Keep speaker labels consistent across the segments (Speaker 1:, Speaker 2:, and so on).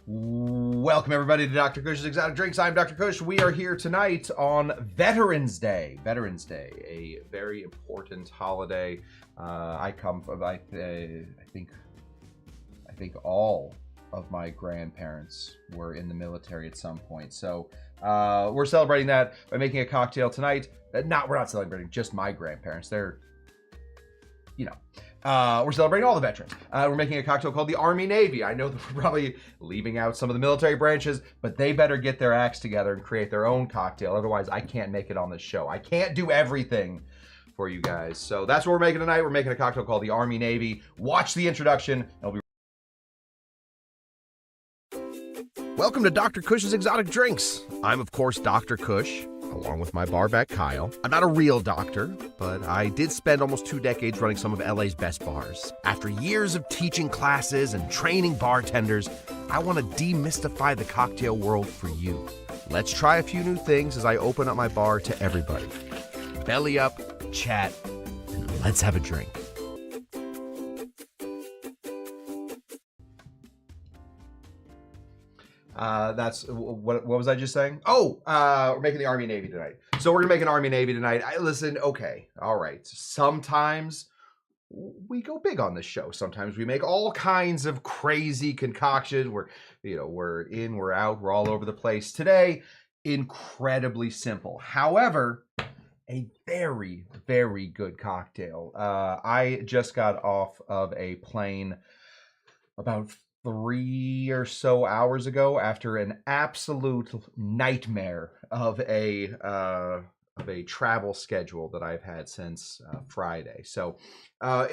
Speaker 1: Welcome everybody to Dr. Cush's Exotic Drinks. I'm Dr. Cush. We are here tonight on Veterans Day. Veterans Day, a very important holiday. I think all of my grandparents were in the military at some point. So we're celebrating that by making a cocktail tonight. We're not celebrating just my grandparents. They're, we're celebrating all the veterans. We're making a cocktail called the Army Navy. I know that we're probably leaving out some of the military branches, but they better get their acts together and create their own cocktail. Otherwise, I can't make it on this show. I can't do everything for you guys. So that's what we're making tonight. We're making a cocktail called the Army Navy. Watch the introduction. Welcome to Dr. Cush's Exotic Drinks. I'm, of course, Dr. Cush, along with my barback Kyle. I'm not a real doctor, but I did spend almost 2 decades running some of LA's best bars. After years of teaching classes and training bartenders, I want to demystify the cocktail world for you. Let's try a few new things as I open up my bar to everybody. Belly up, chat, and let's have a drink. What was I just saying? We're making the Army Navy tonight. So we're gonna make an Army Navy tonight. Listen, okay, all right. Sometimes we go big on this show. Sometimes we make all kinds of crazy concoctions. We're in, we're out, we're all over the place. Today, incredibly simple. However, a very, very good cocktail. I just got off of a plane about 3 or so hours ago after an absolute nightmare of a travel schedule that I've had since Friday. So can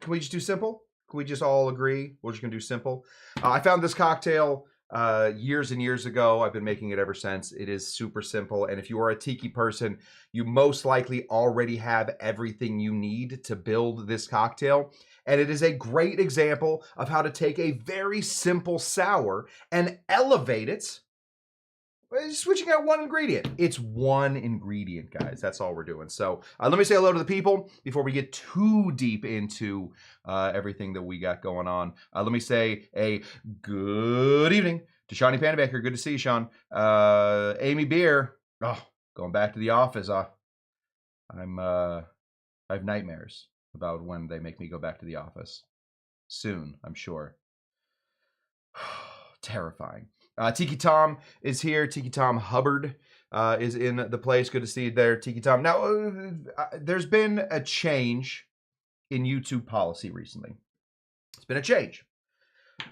Speaker 1: we just do simple? Can we just all agree we're just gonna do simple? I found this cocktail years and years ago. I've been making it ever since. It is super simple, and if you are a Tiki person, you most likely already have everything you need to build this cocktail. And it is a great example of how to take a very simple sour and elevate it by switching out one ingredient. It's one ingredient, guys. That's all we're doing. So let me say hello to the people before we get too deep into everything that we got going on. Let me say a good evening to Shawnee Panabaker. Good to see you, Sean. Amy Beer. Oh, going back to the office. I have nightmares about when they make me go back to the office. Soon, I'm sure. Terrifying. Tiki Tom is here. Tiki Tom Hubbard is in the place. Good to see you there, Tiki Tom. Now, there's been a change in YouTube policy recently. It's been a change.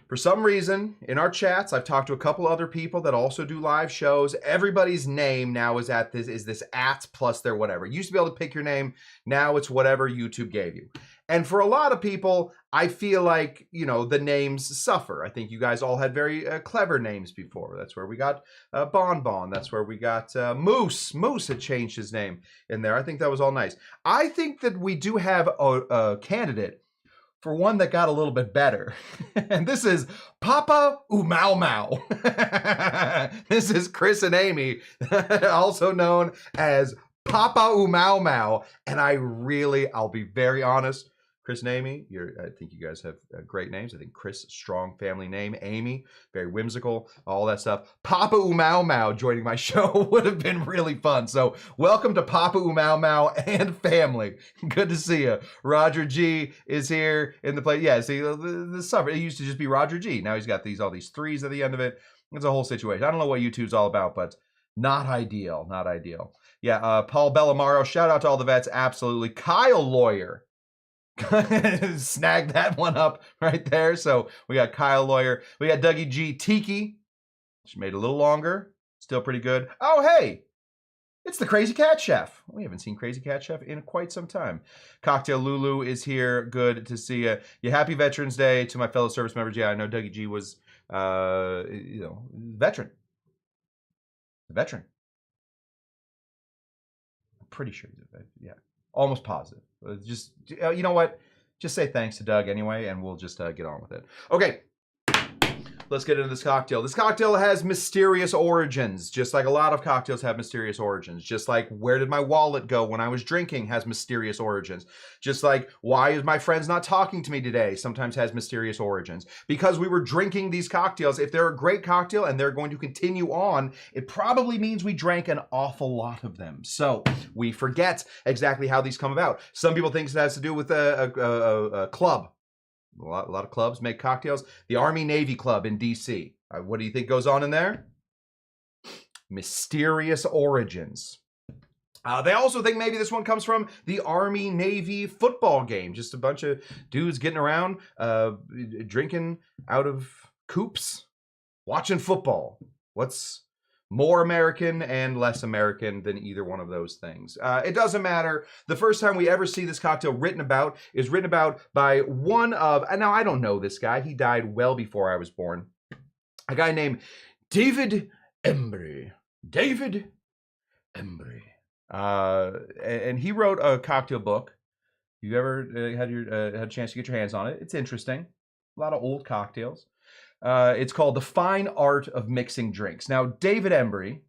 Speaker 1: For some reason, in our chats, I've talked to a couple other people that also do live shows. Everybody's name now is this at plus their whatever. You used to be able to pick your name. Now it's whatever YouTube gave you. And for a lot of people, I feel like, the names suffer. I think you guys all had very clever names before. That's where we got Bon Bon. That's where we got Moose. Moose had changed his name in there. I think that was all nice. I think that we do have a candidate for one that got a little bit better. And this is Papa Umau Mau. This is Chris and Amy, also known as Papa Umau Mau. And I'll be very honest, Chris and Amy, I think you guys have great names. I think Chris, strong family name. Amy, very whimsical, all that stuff. Papa Umau Mau joining my show would have been really fun. So welcome to Papa Umau Mau and family. Good to see you. Roger G is here in the place. Yeah, see, the summer, it used to just be Roger G. Now he's got all these threes at the end of it. It's a whole situation. I don't know what YouTube's all about, but not ideal, not ideal. Yeah, Paul Bellamaro, shout out to all the vets. Absolutely. Kyle Lawyer. Snagged that one up right there. So we got Kyle Lawyer. We got Dougie G. Tiki. She made it a little longer. Still pretty good. Oh, hey. It's the Crazy Cat Chef. We haven't seen Crazy Cat Chef in quite some time. Cocktail Lulu is here. Good to see you. Yeah, happy Veterans Day to my fellow service members. Yeah, I know Dougie G was, veteran. A veteran. I'm pretty sure he's a veteran. Yeah. Almost positive. Just, you know what? Just say thanks to Doug anyway, and we'll just get on with it. Okay. let's get into this cocktail. This cocktail has mysterious origins, just like a lot of cocktails have mysterious origins. Just like where did my wallet go when I was drinking has mysterious origins. Just like why is my friends not talking to me today sometimes has mysterious origins. Because we were drinking these cocktails, if they're a great cocktail and they're going to continue on, it probably means we drank an awful lot of them. So we forget exactly how these come about. Some people think it has to do with a club. A lot of clubs make cocktails. The Army-Navy Club in D.C. What do you think goes on in there? Mysterious origins. They also think maybe this one comes from the Army-Navy football game. Just a bunch of dudes getting around, drinking out of coops, watching football. What's more American and less American than either one of those things? It doesn't matter. The first time we ever see this cocktail written about is written about by one of, and now I don't know this guy. He died well before I was born. A guy named David Embry. David Embry. And he wrote a cocktail book. You ever had a chance to get your hands on it? It's interesting. A lot of old cocktails. It's called The Fine Art of Mixing Drinks. Now, David Embry,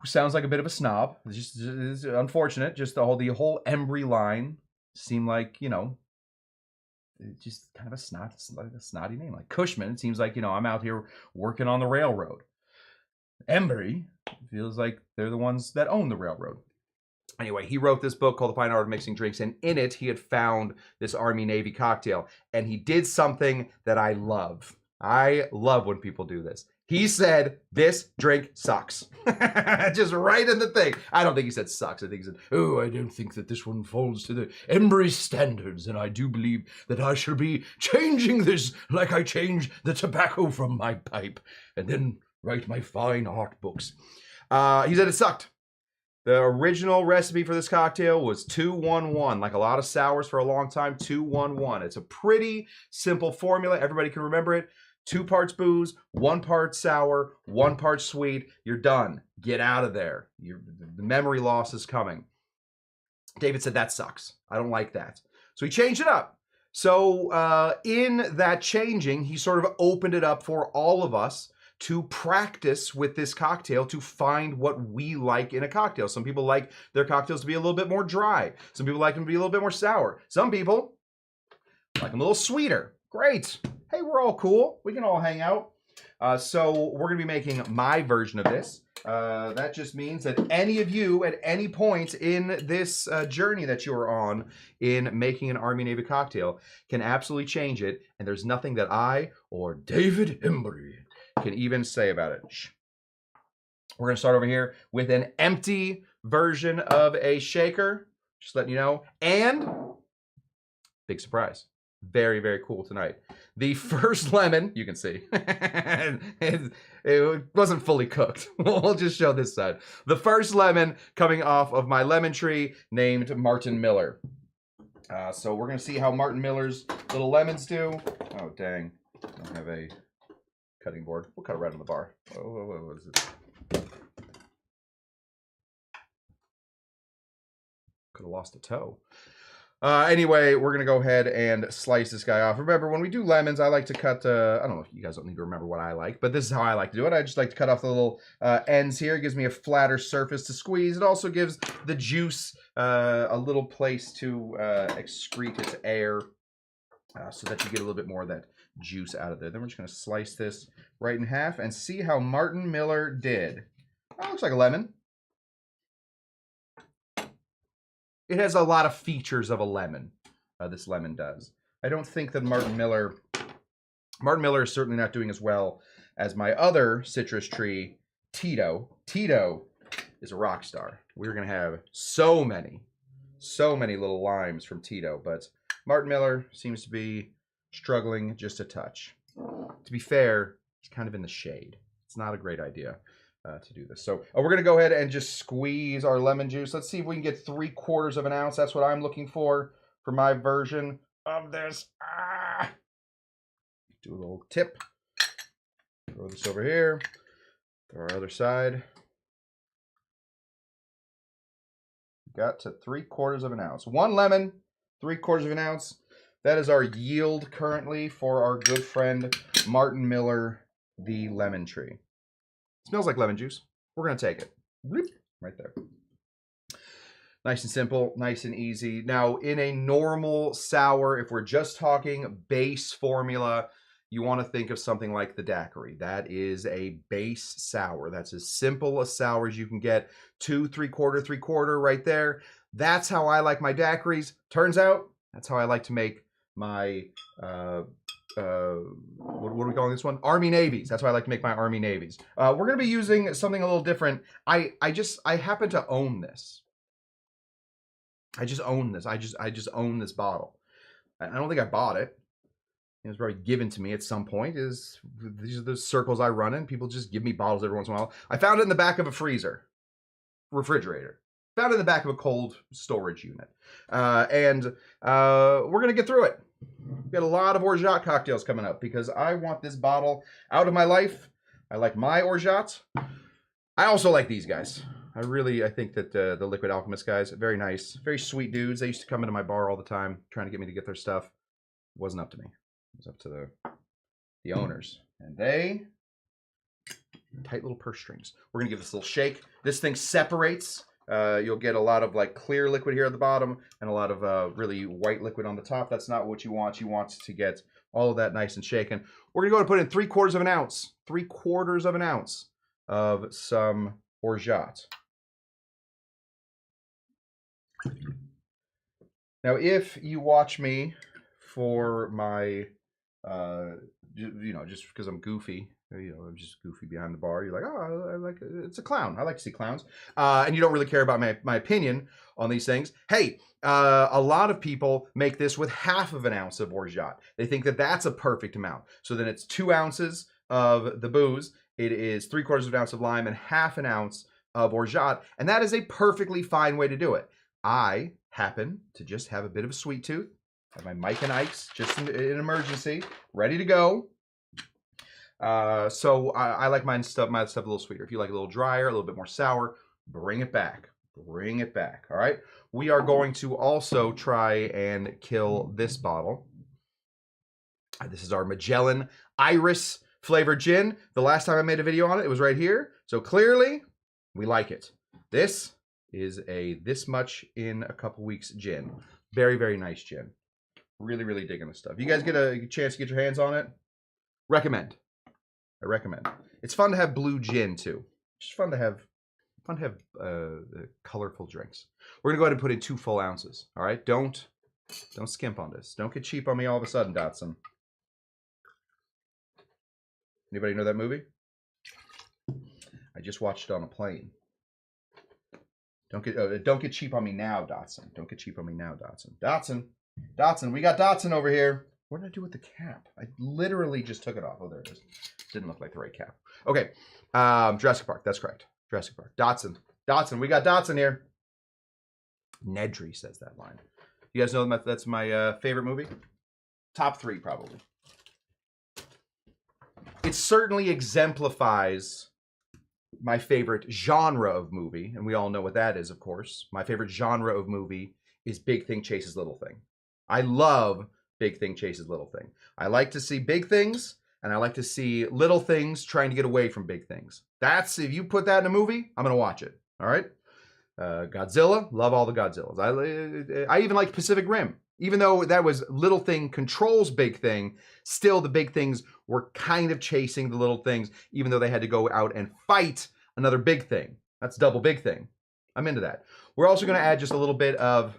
Speaker 1: who sounds like a bit of a snob, it's unfortunate. Just the whole Embry line seemed like, you know, just kind of a snotty name. Like Cushman, it seems like, you know, I'm out here working on the railroad. Embry feels like they're the ones that own the railroad. Anyway, he wrote this book called The Fine Art of Mixing Drinks, and in it, he had found this Army-Navy cocktail, and he did something that I love. I love when people do this. He said, this drink sucks. Just right in the thing. I don't think he said sucks. I think he said, oh, I don't think that this one falls to the Embry standards, and I do believe that I shall be changing this like I change the tobacco from my pipe, and then write my fine art books. He said it sucked. The original recipe for this cocktail was 2-1-1, like a lot of sours for a long time, 2-1-1. It's a pretty simple formula. Everybody can remember it. 2 parts booze, 1 part sour, 1 part sweet. You're done. Get out of there. The memory loss is coming. David said, that sucks. I don't like that. So he changed it up. So in that changing, he sort of opened it up for all of us to practice with this cocktail to find what we like in a cocktail. Some people like their cocktails to be a little bit more dry. Some people like them to be a little bit more sour. Some people like them a little sweeter. Great. Hey, we're all cool. We can all hang out. So we're going to be making my version of this. That just means that any of you at any point in this journey that you are on in making an Army-Navy cocktail can absolutely change it. And there's nothing that I or David Embry can even say about it. We're going to start over here with an empty version of a shaker. Just letting you know. And big surprise. Very, very cool tonight. The first lemon, you can see, it wasn't fully cooked. We'll just show this side. The first lemon coming off of my lemon tree named Martin Miller. So we're going to see how Martin Miller's little lemons do. Oh, dang. I don't have a cutting board. We'll cut it right on the bar. What is it? Could have lost a toe. Anyway, we're going to go ahead and slice this guy off. Remember, when we do lemons, I like to cut, I don't know if you guys don't need to remember what I like, but this is how I like to do it. I just like to cut off the little ends here. It gives me a flatter surface to squeeze. It also gives the juice a little place to excrete its air so that you get a little bit more of that juice out of there. Then we're just going to slice this right in half and see how Martin Miller did. That looks like a lemon. It has a lot of features of a lemon. This lemon does. I don't think that Martin Miller is certainly not doing as well as my other citrus tree, Tito. Tito is a rock star. We're going to have so many little limes from Tito, but Martin Miller seems to be struggling just a touch. To be fair, he's kind of in the shade. It's not a great idea to do this. So we're going to go ahead and just squeeze our lemon juice. Let's see if we can get 3/4 of an ounce. That's what I'm looking for my version of this. Do a little tip. Throw this over here. To our other side. Got to 3/4 of an ounce. 1 lemon, 3/4 of an ounce. That is our yield currently for our good friend Martin Miller, the lemon tree. Smells like lemon juice. We're going to take it. Bloop, right there. Nice and simple, nice and easy. Now, in a normal sour, if we're just talking base formula, you want to think of something like the daiquiri. That is a base sour. That's as simple a sour as you can get. 2 3/4 right there. That's how I like my daiquiris. Turns out, that's how I like to make my, what are we calling this one? Army Navies. That's how I like to make my Army Navies. We're going to be using something a little different. I happen to own this. I just own this. I just own this bottle. I don't think I bought it. It was probably given to me at some point. These are the circles I run in. People just give me bottles every once in a while. I found it in the back of a refrigerator. Found it in the back of a cold storage unit. And we're going to get through it. We've got a lot of Orgeat cocktails coming up because I want this bottle out of my life. I like my Orgeat. I also like these guys. I think that the Liquid Alchemist guys are very nice, very sweet dudes. They used to come into my bar all the time trying to get me to get their stuff. It wasn't up to me. It was up to the owners. And they, tight little purse strings. We're going to give this a little shake. This thing separates. You'll get a lot of like clear liquid here at the bottom and a lot of really white liquid on the top. That's not what you want. You want to get all of that nice and shaken. We're going to go and put in 3/4 of an ounce, 3/4 of an ounce of some Orgeat. Now, if you watch me for my, just because I'm goofy, I'm just goofy behind the bar, you're like, oh, I like it's a clown. I like to see clowns. And you don't really care about my opinion on these things. Hey, a lot of people make this with 1/2 of an ounce of Orgeat. They think that that's a perfect amount. So then it's 2 ounces of the booze. It is 3/4 of an ounce of lime and 1/2 an ounce of Orgeat. And that is a perfectly fine way to do it. I happen to just have a bit of a sweet tooth. I have my Mike and Ike's just in an emergency, ready to go. So I like my stuff a little sweeter. If you like a little drier, a little bit more sour, bring it back. Bring it back. All right. We are going to also try and kill this bottle. This is our Magellan Iris flavored gin. The last time I made a video on it, it was right here. So clearly, we like it. This is a this much in a couple weeks gin. Very, very nice gin. Really, really digging this stuff. You guys get a chance to get your hands on it? Recommend. I recommend. It's fun to have blue gin too. It's fun to have colorful drinks. We're gonna go ahead and put in 2 full ounces. All right, don't skimp on this. Don't get cheap on me all of a sudden, Dotson. Anybody know that movie? I just watched it on a plane. Don't get cheap on me now, Dotson. Don't get cheap on me now, Dotson. Dotson, we got Dotson over here. What did I do with the cap? I literally just took it off. Oh, there it is. Didn't look like the right cap. Okay, Jurassic Park. That's correct. Jurassic Park. Dotson, we got Dotson here. Nedry says that line. You guys know that's my favorite movie? Top 3, probably. It certainly exemplifies my favorite genre of movie, and we all know what that is, of course. My favorite genre of movie is Big Thing Chases Little Thing. I love Big Thing Chases Little Thing. I like to see big things, and I like to see little things trying to get away from big things. That's, if you put that in a movie, I'm going to watch it. All right? Godzilla, love all the Godzillas. I even like Pacific Rim. Even though that was Little Thing controls Big Thing, still the big things were kind of chasing the little things, even though they had to go out and fight another big thing. That's double big thing. I'm into that. We're also going to add just a little bit of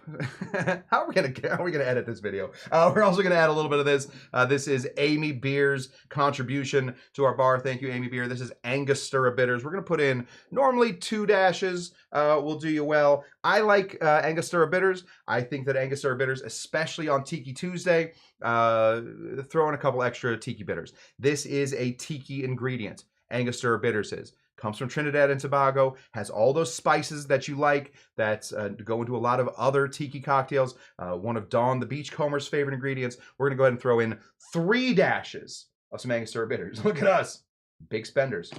Speaker 1: how are we going to edit this video? We're also going to add a little bit of this. This is Amy Beer's contribution to our bar. Thank you, Amy Beer. This is Angostura bitters. We're going to put in normally 2 dashes. Will do you well. I like Angostura bitters. I think that Angostura bitters, especially on Tiki Tuesday, throw in a couple extra Tiki bitters. This is a Tiki ingredient. Angostura bitters is. Comes from Trinidad and Tobago, has all those spices that you like that go into a lot of other Tiki cocktails. One of Dawn the Beachcomber's favorite ingredients. We're going to go ahead and throw in 3 dashes of some Angostura bitters. Look at us. Big spenders.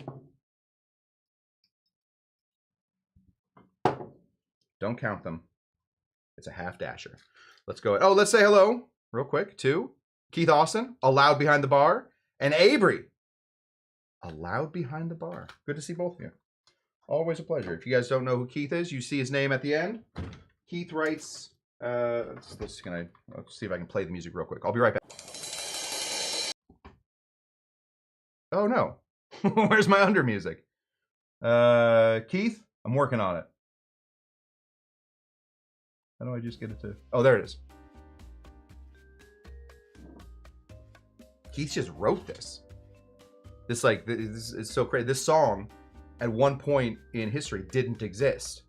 Speaker 1: Don't count them. It's a half dasher. Let's go. Oh, let's say hello real quick, to Keith Austin, allowed behind the bar, and Avery, allowed behind the bar. Good to see both of you. Always a pleasure. If you guys don't know who Keith is, you see his name at the end. Keith writes, let's see if I can play the music real quick. I'll be right back. Oh no, where's my under music? Keith, I'm working on it. How do I just get it to, oh, there it is. Keith just wrote this. This is so crazy. This song at one point in history didn't exist.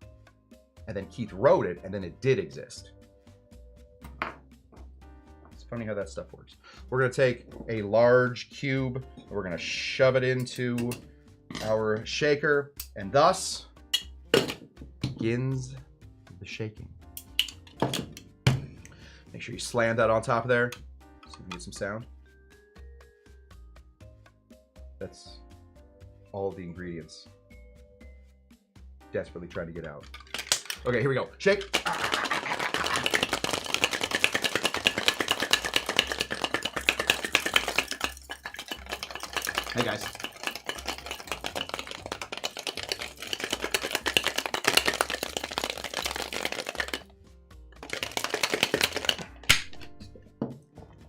Speaker 1: And then Keith wrote it, and then it did exist. It's funny how that stuff works. We're gonna take a large cube, and we're gonna shove it into our shaker, and thus begins the shaking. Make sure you slam that on top of there, so we can get some sound. That's all of the ingredients. Desperately trying to get out. Okay, here we go. Shake. Hey guys.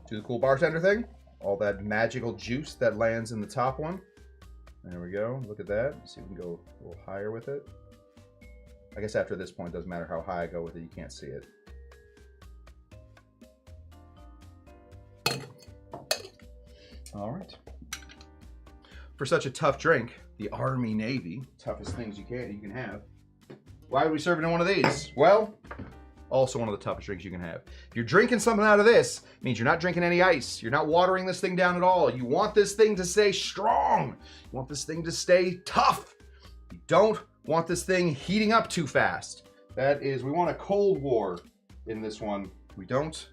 Speaker 1: Do the cool bartender thing. All that magical juice that lands in the top one. There we go. Look at that. Let's see if we can go a little higher with it. I guess after this point, it doesn't matter how high I go with it. You can't see it. All right. For such a tough drink, the Army Navy, toughest things you can have. Why would we serve it in one of these? Well, also one of the toughest drinks you can have. If you're drinking something out of this, it means you're not drinking any ice. You're not watering this thing down at all. You want this thing to stay strong. You want this thing to stay tough. You don't want this thing heating up too fast. That is, we want a cold war in this one. We don't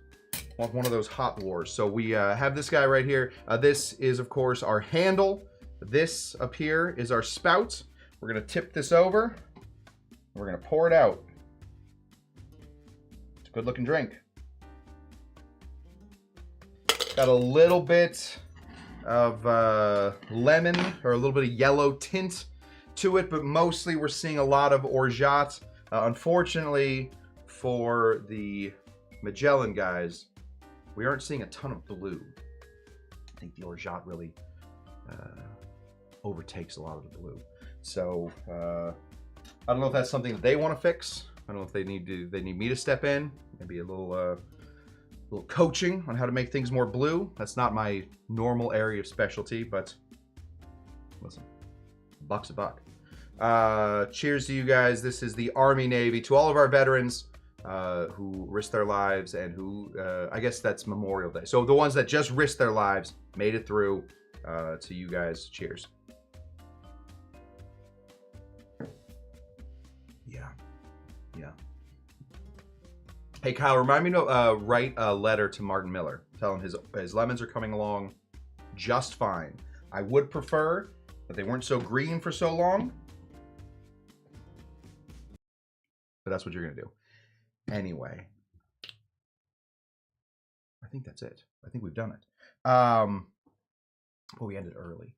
Speaker 1: want one of those hot wars. So we have this guy right here. This is, of course, our handle. This up here is our spout. We're gonna tip this over. We're gonna pour it out. It's a good looking drink. Got a little bit of lemon or a little bit of yellow tint to it, but mostly we're seeing a lot of Orgeat. Unfortunately for the Magellan guys, we aren't seeing a ton of blue. I think the Orgeat really overtakes a lot of the blue. So I don't know if that's something that they want to fix. I don't know if they need me to step in, maybe a little coaching on how to make things more blue. That's not my normal area of specialty, but listen, buck's a buck. Cheers to you guys. This is the Army Navy. To all of our veterans who risked their lives and who, I guess that's Memorial Day. So the ones that just risked their lives, made it through, to you guys, cheers. Yeah. Hey Kyle, remind me to write a letter to Martin Miller. Tell him his lemons are coming along just fine. I would prefer that they weren't so green for so long, but that's what you're gonna do. Anyway, I think that's it. I think we've done it. Well, we ended early.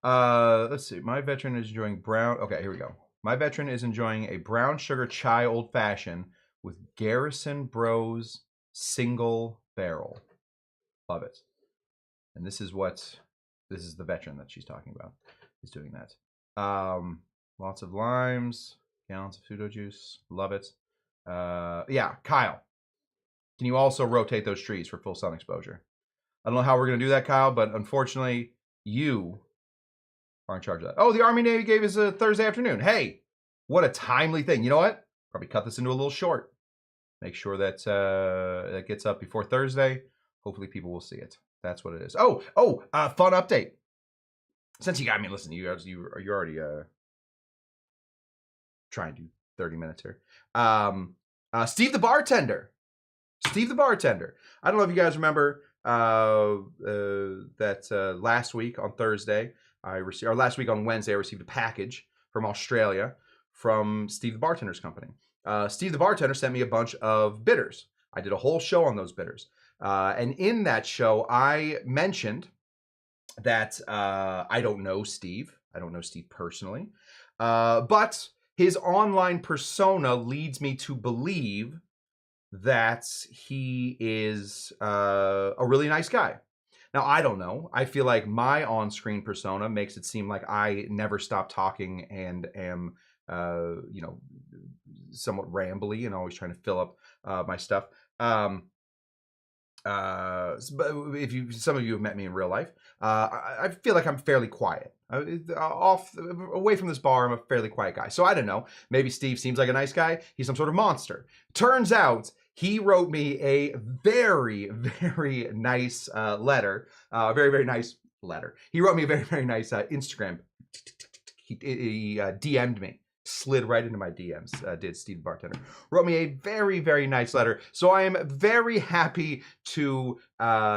Speaker 1: Let's see. My veteran is enjoying brown. Okay, here we go. My veteran is enjoying a brown sugar chai old fashioned with Garrison Bros single barrel. Love it. And this is the veteran that she's talking about. Is doing that. Lots of limes, gallons of pseudo juice. Love it. Yeah, Kyle. Can you also rotate those trees for full sun exposure? I don't know how we're gonna do that, Kyle, but unfortunately, you are in charge of that. Oh, the Army Navy gave us a Thursday afternoon. Hey, what a timely thing. You know what? Probably cut this into a little short. Make sure that that gets up before Thursday. Hopefully people will see it. That's what it is. Oh, fun update. Since you got me, listen, you already trying to do 30 minutes here. Steve the bartender. Steve the bartender. I don't know if you guys remember that last week on Thursday, last week on Wednesday, I received a package from Australia from Steve the Bartender's company. Steve the Bartender sent me a bunch of bitters. I did a whole show on those bitters. And in that show, I mentioned that I don't know Steve. I don't know Steve personally. But his online persona leads me to believe that he is a really nice guy. Now, I don't know. I feel like my on-screen persona makes it seem like I never stop talking and am, somewhat rambly and always trying to fill up my stuff. But if some of you have met me in real life, I feel like I'm fairly quiet. Away from this bar, I'm a fairly quiet guy. So I don't know. Maybe Steve seems like a nice guy. He's some sort of monster. Turns out he wrote me a very, very nice letter. Very, very nice letter. He wrote me a very, very nice Instagram. He DM'd me. Slid right into my DMs, did Steve the bartender. Wrote me a very, very nice letter. So I am very happy to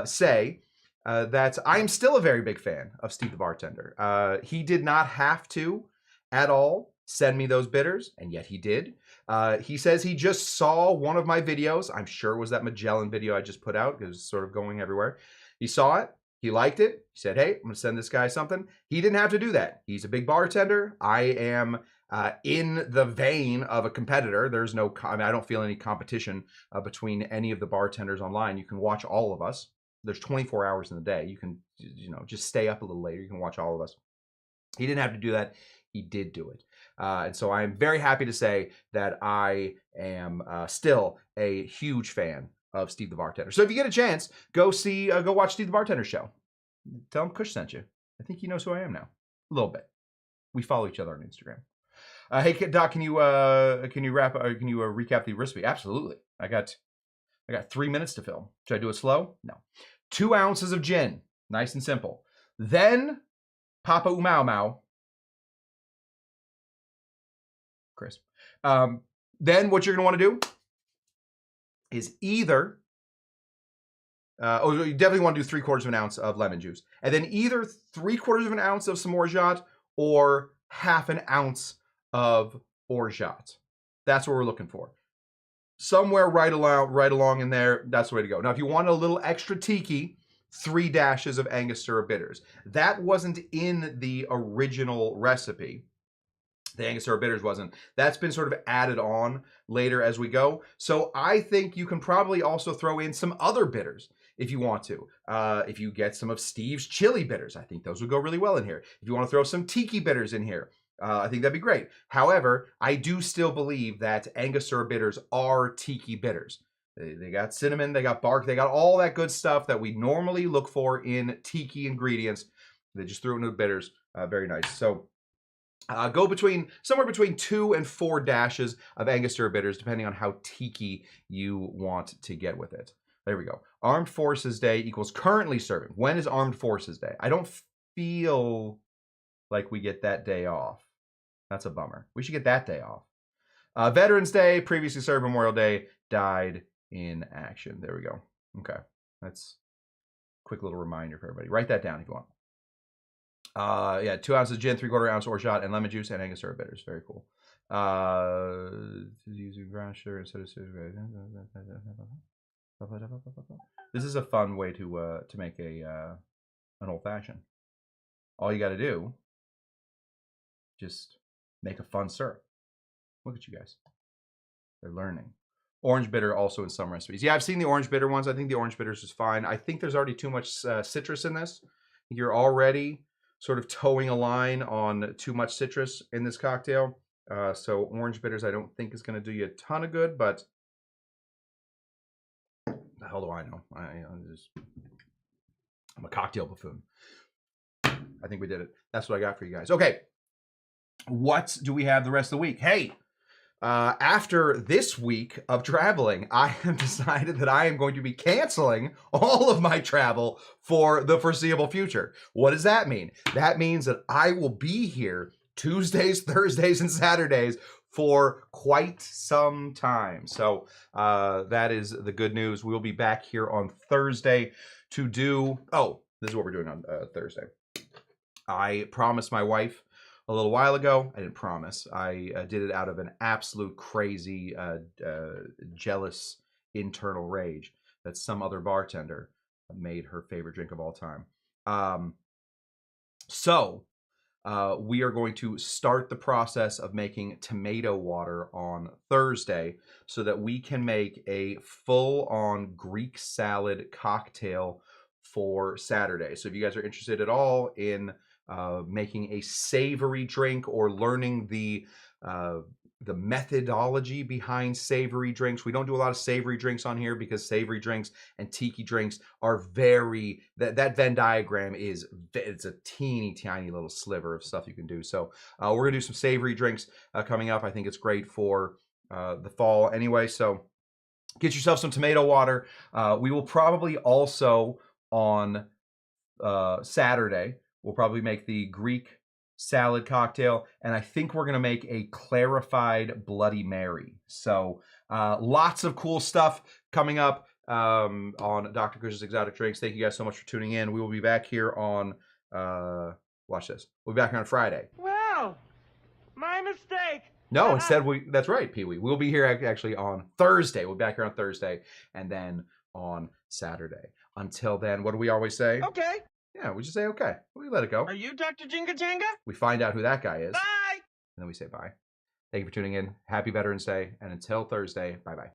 Speaker 1: say that I am still a very big fan of Steve the bartender. He did not have to at all send me those bitters, and yet he did. He says he just saw one of my videos. I'm sure it was that Magellan video I just put out. It was sort of going everywhere. He saw it. He liked it. He said, hey, I'm going to send this guy something. He didn't have to do that. He's a big bartender. I am in the vein of a competitor. There's no, I don't feel any competition between any of the bartenders online. You can watch all of us. There's 24 hours in the day. You can, just stay up a little later. You can watch all of us. He didn't have to do that. He did do it. And so I'm very happy to say that I am still a huge fan of Steve the Bartender. So if you get a chance, go watch Steve the Bartender show. Tell him Cush sent you. I think he knows who I am now. A little bit. We follow each other on Instagram. Hey Doc, can you recap the recipe? Absolutely. I got 3 minutes to film. Should I do it slow? No. 2 ounces of gin. Nice and simple. Then Papa Umau Mau. Chris. Then what you're gonna want to do is either you definitely want to do 3/4 of an ounce of lemon juice, and then either 3/4 of an ounce of some Orgeat or 1/2 an ounce of Orgeat. That's what we're looking for. Somewhere right along in there, that's the way to go. Now, if you want a little extra tiki, 3 dashes of Angostura bitters. That wasn't in the original recipe. The Angostura bitters wasn't. That's been sort of added on later as we go. So I think you can probably also throw in some other bitters if you want to. If you get some of Steve's chili bitters, I think those would go really well in here. If you want to throw some tiki bitters in here, I think that'd be great. However, I do still believe that Angostura bitters are tiki bitters. They got cinnamon, they got bark, they got all that good stuff that we normally look for in tiki ingredients. They just threw it into the bitters. Very nice. So go somewhere between 2 and 4 dashes of Angostura bitters, depending on how tiki you want to get with it. There we go. Armed Forces Day equals currently serving. When is Armed Forces Day? I don't feel like we get that day off. That's a bummer. We should get that day off. Veterans Day, previously served. Memorial Day, died in action. There we go. Okay. That's a quick little reminder for everybody. Write that down if you want. 2 ounces of gin, 3/4 ounce Orgeat, and lemon juice, and Angostura bitters. Very cool. Using brown sugar instead of sugar. This is a fun way to make an old fashioned. All you got to do, just make a fun syrup. Look at you guys. They're learning. Orange bitter also in some recipes. Yeah, I've seen the orange bitter ones. I think the orange bitters is fine. I think there's already too much citrus in this. You're already sort of towing a line on too much citrus in this cocktail. So orange bitters I don't think is going to do you a ton of good, but the hell do I know? I'm a cocktail buffoon. I think we did it. That's what I got for you guys. Okay. What do we have the rest of the week? Hey, after this week of traveling, I have decided that I am going to be canceling all of my travel for the foreseeable future. What does that mean? That means that I will be here Tuesdays, Thursdays, and Saturdays for quite some time. So that is the good news. We'll be back here on Thursday to do... Oh, this is what we're doing on Thursday. I promised my wife a little while ago. I didn't promise. I did it out of an absolute crazy, jealous internal rage. that some other bartender made her favorite drink of all time. We are going to start the process of making tomato water on Thursday so that we can make a full-on Greek salad cocktail for Saturday. So if you guys are interested at all in making a savory drink or learning the methodology behind savory drinks. We don't do a lot of savory drinks on here because savory drinks and tiki drinks are very, that Venn diagram it's a teeny tiny little sliver of stuff you can do. So we're gonna do some savory drinks coming up. I think it's great for the fall anyway. So get yourself some tomato water. We will probably also on Saturday, we'll probably make the Greek salad cocktail, and I think we're gonna make a clarified Bloody Mary. So lots of cool stuff coming up on Dr. Cush's Exotic Drinks. Thank you guys so much for tuning in. We will be back here on watch this. We'll be back here on Friday.
Speaker 2: Well, my mistake.
Speaker 1: No, instead that's right, Pee-wee. We'll be here actually on Thursday. We'll be back here on Thursday and then on Saturday. Until then, what do we always say?
Speaker 2: Okay.
Speaker 1: Yeah, we just say okay. We let it go.
Speaker 2: Are you Dr. Jinga Janga?
Speaker 1: We find out who that guy is.
Speaker 2: Bye!
Speaker 1: And then we say bye. Thank you for tuning in. Happy Veterans Day. And until Thursday, bye-bye.